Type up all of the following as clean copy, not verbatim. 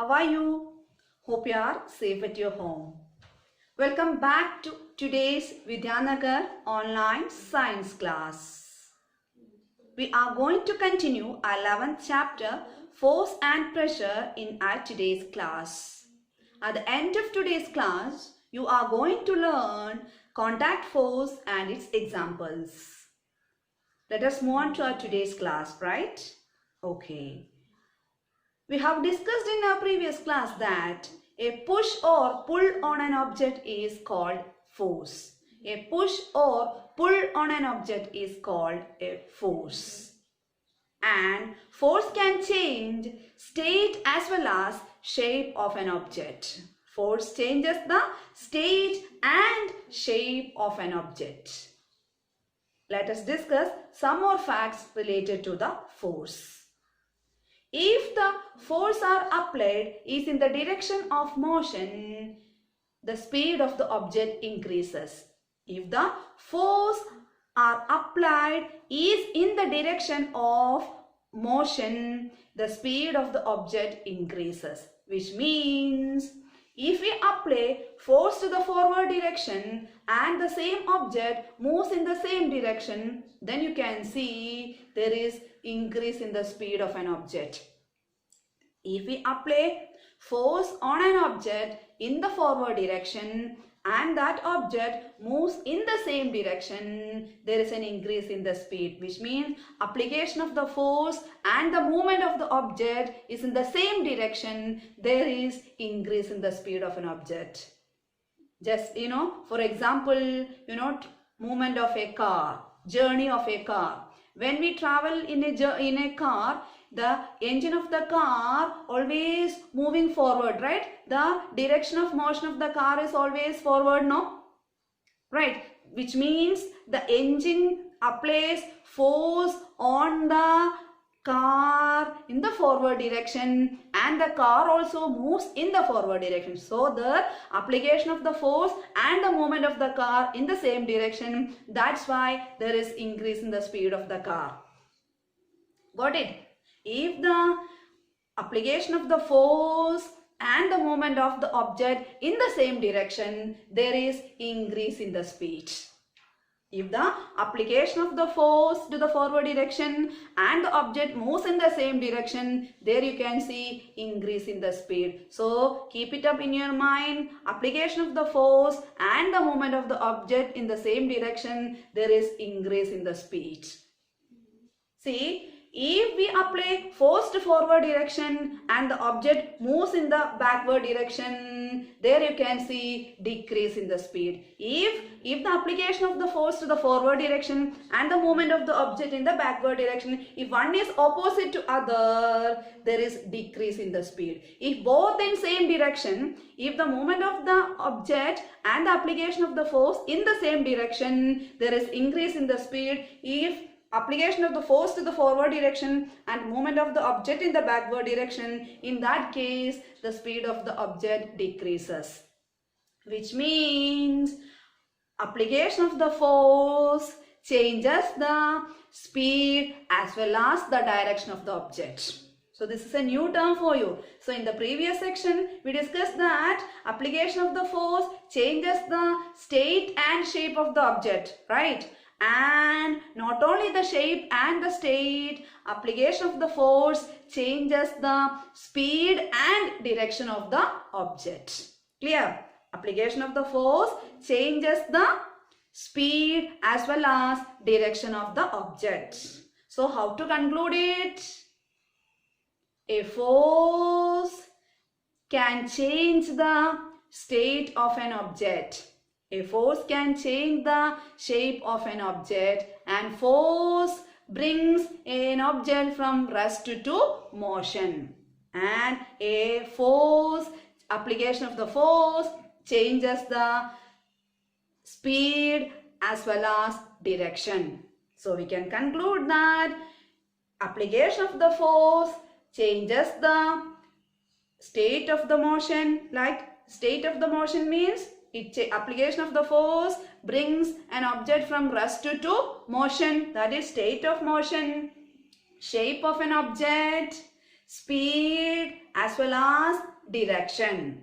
How are you? Hope you are safe at your home. Welcome back to today's Vidyanagar online science class. We are going to continue our 11th chapter, Force and Pressure, in our today's class. At the end of today's class, you are going to learn contact force and its examples. Let us move on to our today's class, right? Okay. We have discussed in our previous class that a push or pull on an object is called force. A push or pull on an object is called a force. And force can change state as well as shape of an object. Force changes the state and shape of an object. Let us discuss some more facts related to the force. If the force are applied is in the direction of motion, the speed of the object increases. If the force are applied is in the direction of motion, the speed of the object increases. Which means if we apply force to the forward direction and the same object moves in the same direction, then you can see there is increase in the speed of an object. If we apply force on an object in the forward direction and that object moves in the same direction, there is an increase in the speed, which means application of the force and the movement of the object is in the same direction, there is increase in the speed of an object. Just, for example, movement of a car, journey of a car. When we travel in a car, the engine of the car always moving forward, right? The direction of motion of the car is always forward, no? Right? Which means the engine applies force on the car in the forward direction and the car also moves in the forward direction. So the application of the force and the movement of the car in the same direction, that's why there is increase in the speed of the car. Got it? If the application of the force and the movement of the object in the same direction, there is increase in the speed. If the application of the force to the forward direction and the object moves in the same direction, there you can see increase in the speed. So keep it up in your mind. Application of the force and the movement of the object in the same direction, there is increase in the speed. See, if we apply force to forward direction and the object moves in the backward direction, there you can see decrease in the speed. If the application of the force to the forward direction and the movement of the object in the backward direction, if one is opposite to other, there is decrease in the speed. If both in same direction, if the movement of the object and the application of the force in the same direction, there is increase in the speed. If application of the force to the forward direction and movement of the object in the backward direction, in that case the speed of the object decreases. Which means application of the force changes the speed as well as the direction of the object. So this is a new term for you. So in the previous section we discussed that application of the force changes the state and shape of the object, right? And not only the shape and the state, application of the force changes the speed and direction of the object. Clear? Application of the force changes the speed as well as direction of the object. So how to conclude it? A force can change the state of an object. A force can change the shape of an object, and force brings an object from rest to motion. And a force, application of the force changes the speed as well as direction. So we can conclude that application of the force changes the state of the motion. Like state of the motion means application of the force brings an object from rest to motion, that is state of motion. Shape of an object, speed as well as direction.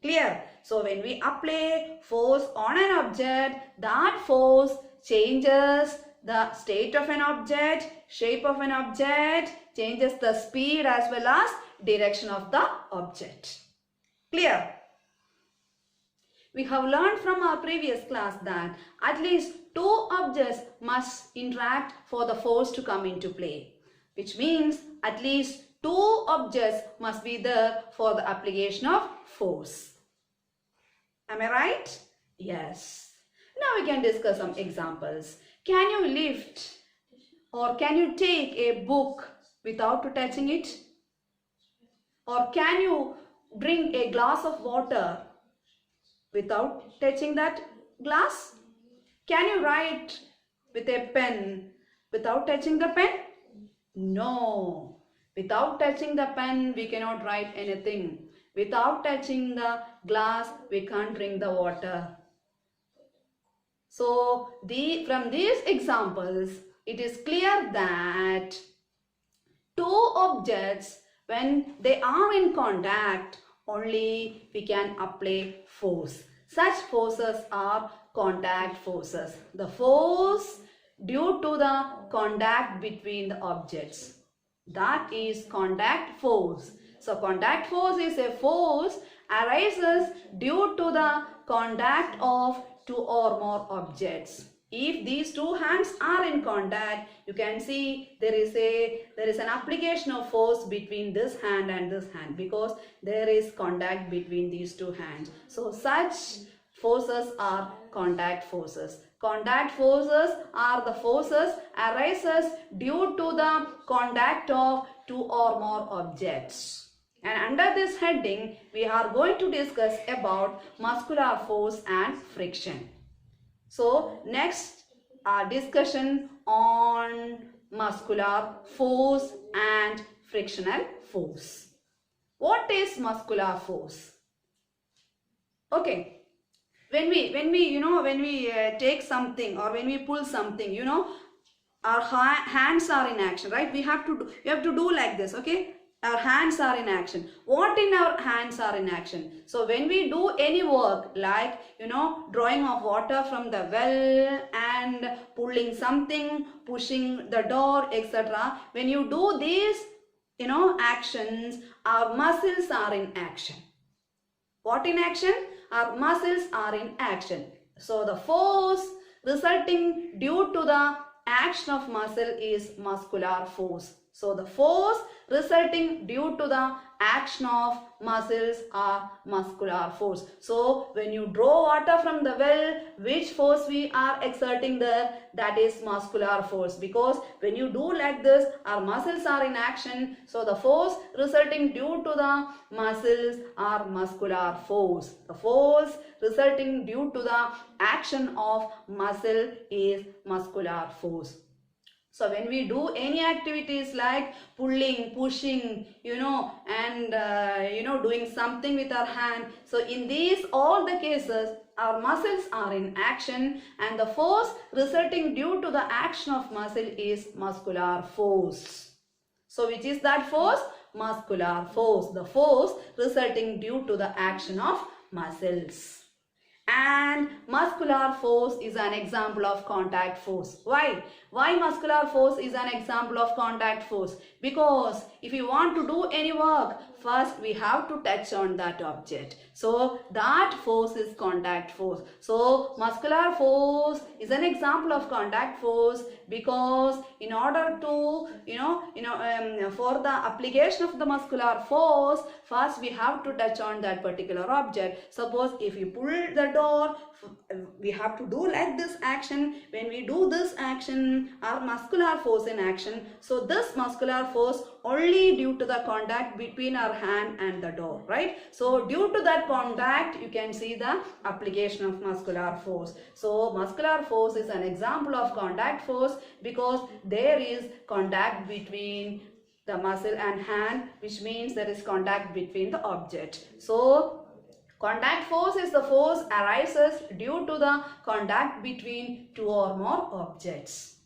Clear? So when we apply force on an object, that force changes the state of an object, shape of an object, changes the speed as well as direction of the object. Clear? We have learned from our previous class that at least two objects must interact for the force to come into play, which means at least two objects must be there for the application of force. Am I right? Yes. Now we can discuss some examples. Can you lift or can you take a book without touching it? Or can you drink a glass of water without touching that glass? Can you write with a pen without touching the pen? No. Without touching the pen, we cannot write anything. Without touching the glass, we can't drink the water. So, from these examples, it is clear that two objects, when they are in contact, only we can apply force. Such forces are contact forces. The force due to the contact between the objects. That is contact force. So contact force is a force arises due to the contact of two or more objects. If these two hands are in contact, you can see there is an application of force between this hand and this hand because there is contact between these two hands. So such forces are contact forces. Contact forces are the forces arises due to the contact of two or more objects. And under this heading, we are going to discuss about muscular force and friction. So next discussion on muscular force and frictional force. What is muscular force? Okay, when we take something or when we pull something, our hands are in action, right? We have to do like this, okay? Our hands are in action. What in our hands are in action? So when we do any work like, drawing of water from the well and pulling something, pushing the door, etc. When you do these, actions, our muscles are in action. What in action? Our muscles are in action. So the force resulting due to the action of muscle is muscular force. So the force resulting due to the action of muscles are muscular force. So when you draw water from the well, which force we are exerting there? That is muscular force, because when you do like this, our muscles are in action. So the force resulting due to the muscles are muscular force. The force resulting due to the action of muscle is muscular force. So when we do any activities like pulling, pushing, and doing something with our hand. So in these all the cases, our muscles are in action and the force resulting due to the action of muscle is muscular force. So which is that force? Muscular force. The force resulting due to the action of muscles. And muscular force is an example of contact force. Why? Why muscular force is an example of contact force? Because if we want to do any work, first we have to touch on that object. So that force is contact force. So muscular force is an example of contact force because in order to, for the application of the muscular force, first we have to touch on that particular object. Suppose if you pull the door, we have to do like this action. When we do this action, our muscular force in action. So this muscular force only due to the contact between our hand and the door, right? So due to that contact, you can see the application of muscular force. So muscular force is an example of contact force because there is contact between the muscle and hand, which means there is contact between the object. So contact force is the force arises due to the contact between two or more objects.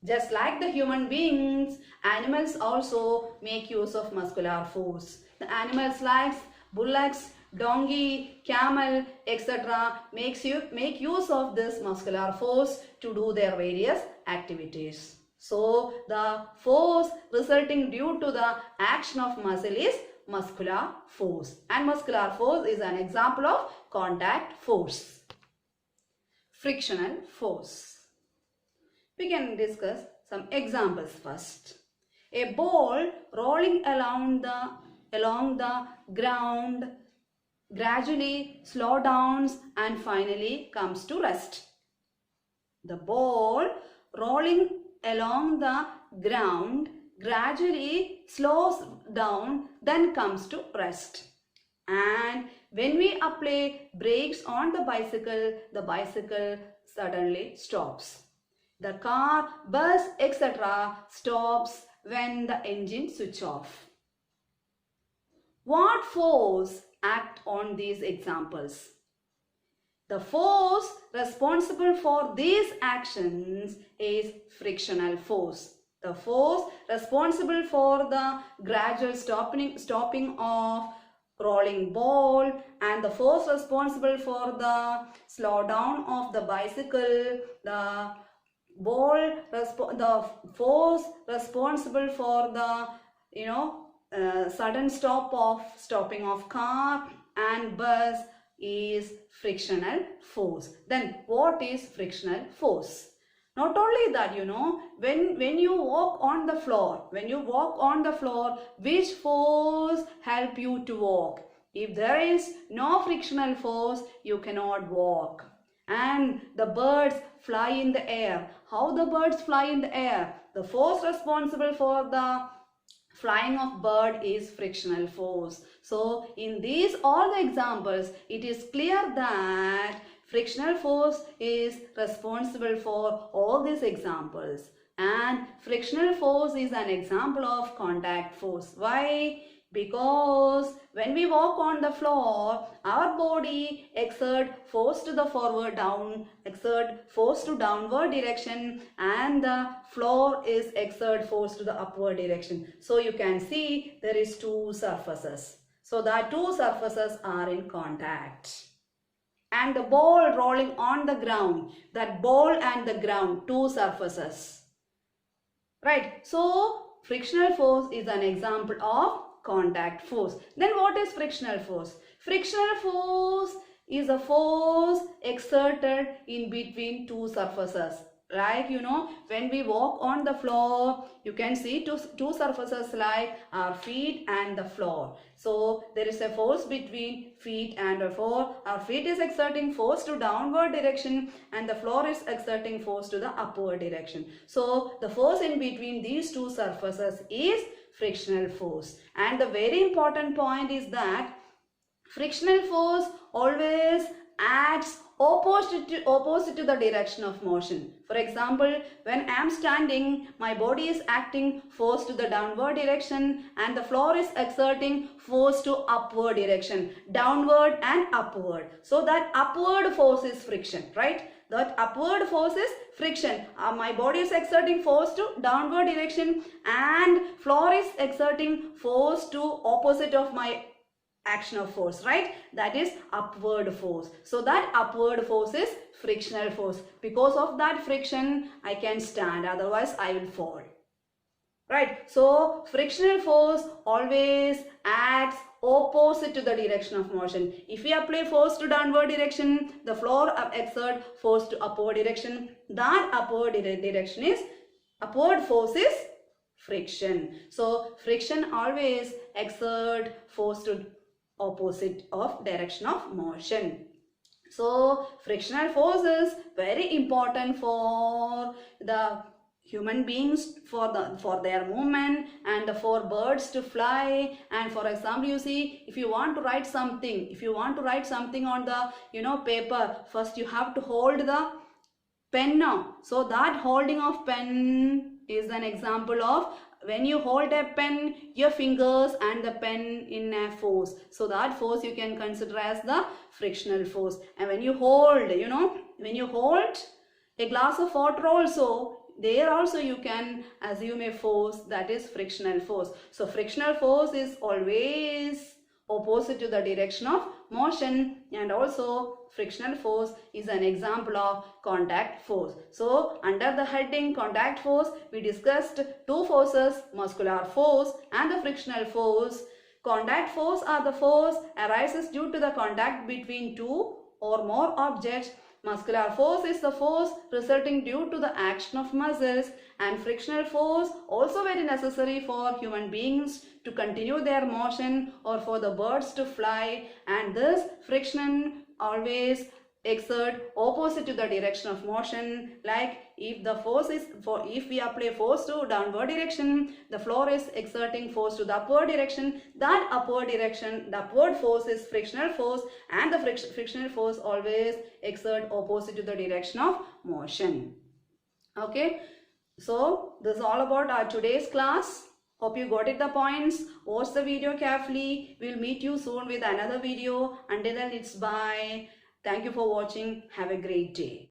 Just like the human beings, animals also make use of muscular force. The animals like bullocks, donkey, camel, etc. make use of this muscular force to do their various activities. So the force resulting due to the action of muscle is muscular force, and muscular force is an example of contact force. Frictional force. We can discuss some examples first. A ball rolling along the ground gradually slows down and finally comes to rest. The ball rolling along the ground gradually slows down, then comes to rest. And when we apply brakes on the bicycle suddenly stops. The car, bus, etc. stops when the engine switches off. What force act on these examples? The force responsible for these actions is frictional force. The force responsible for the gradual stopping of rolling ball and the force responsible for the slowdown of the bicycle, the force responsible for the sudden stopping of car and bus is frictional force. Then what is frictional force? Not only that, when you walk on the floor, which force help you to walk? If there is no frictional force, you cannot walk. And the birds fly in the air. How the birds fly in the air? The force responsible for the flying of bird is frictional force. So in these all the examples, it is clear that frictional force is responsible for all these examples. And frictional force is an example of contact force. Why? Because when we walk on the floor, our body exert force to the force to downward direction, and the floor is exert force to the upward direction. So you can see there is two surfaces. So the two surfaces are in contact. And the ball rolling on the ground, that ball and the ground, two surfaces. Right. So frictional force is an example of contact force. Then what is frictional force? Frictional force is a force exerted in between two surfaces. Like when we walk on the floor, you can see two surfaces like our feet and the floor. So there is a force between feet and the floor. Our feet is exerting force to downward direction and the floor is exerting force to the upward direction. So the force in between these two surfaces is frictional force. And the very important point is that frictional force always acts opposite to the direction of motion. For example, when I am standing, my body is acting force to the downward direction and the floor is exerting force to upward direction, downward and upward. So that upward force is friction, right? That upward force is friction. My body is exerting force to downward direction and floor is exerting force to opposite of my action of force, right? That is upward force. So that upward force is frictional force. Because of that friction, I can stand, otherwise I will fall. Right? So frictional force always acts opposite to the direction of motion. If we apply force to downward direction, the floor exert force to upward direction. That upward force is friction. So friction always exert force to opposite of direction of motion. So frictional force is very important for the human beings, for their movement and for birds to fly. And for example, you see, if you want to write something on the paper, first you have to hold the pen now. So that holding of pen is an example of when you hold a pen, your fingers and the pen in a force. So that force you can consider as the frictional force. And when you hold, A glass of water also, there also you can assume a force, that is frictional force. So frictional force is always opposite to the direction of motion, and also frictional force is an example of contact force. So under the heading contact force, we discussed two forces, muscular force and the frictional force. Contact force are the force arises due to the contact between two or more objects. Muscular force is the force resulting due to the action of muscles, and frictional force also very necessary for human beings to continue their motion or for the birds to fly, and this friction always exert opposite to the direction of motion. Like if the force is if we apply force to downward direction, the floor is exerting force to the upward direction. That upward direction, the upward force is frictional force, and the frictional force always exert opposite to the direction of motion. Okay, so this is all about our today's class. Hope you got it the points. Watch the video carefully. We'll meet you soon with another video. Until then, it's bye. Thank you for watching. Have a great day.